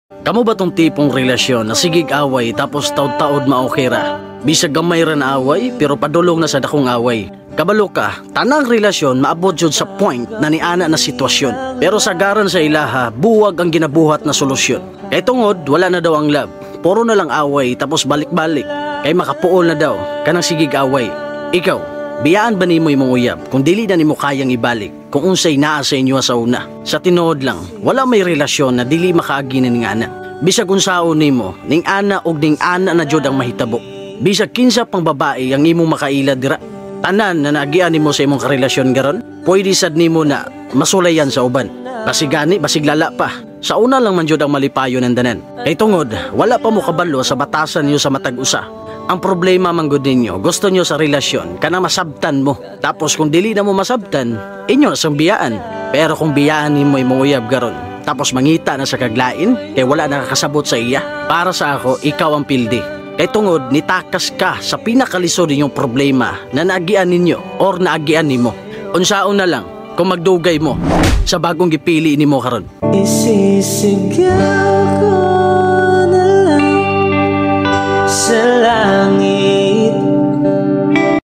Kamo ba tong tipong relasyon na sigig away tapos taod-taod maokey ra? Bisag gamay ra na away pero padulong na sa dakong away. Kabalo ka, tanang relasyon maabot jud sa point na niana na sitwasyon. Pero sagaran sa ilaha, buwag ang ginabuhat na solusyon. Kay tungod, wala na daw ang love. Puro na lang away tapos balik-balik. Kay makapuol na daw, kanang sigig away. Ikaw, biyaan ba nimo imong uyab kung dili na nimo kayang ibalik kung unsay naa sa inyo sa una? Sa tinuod lang, wala may relasyon na dili makaagi ning ana. Bisag unsaon nimo, ning ana og ning ana na jud ang mahitabo. Bisag kinsa pang babae ang imong makaila dira. Tanan na naagian nimo sa imong karelasyon garon, pwede sad nimo na masulayan sa uban. Basig gani, basig lala pa. Sa una lang man jud ang malipayon ng tanan. Kay tungod, wala pa mo kabalo sa batasan niyo sa matag usa. Ang problema man gud ninyo, gusto nyo sa relasyon kana masabtan mo. Tapos kung dili na mo masabtan, inyo na sang biyaan. Pero kung biyaan nimo imong uyab garon, tapos mangita na sa kaglain, kay wala nakakasabot sa iya. Para sa ako, ikaw ang pildi. Kay tungod, nitakas ka sa pinakalisod ninyong problema na naagian ninyo or naagian nimo. Unsaon na lang kung magdugay mo sa bagong gipili nimo karon. Isisigaw ko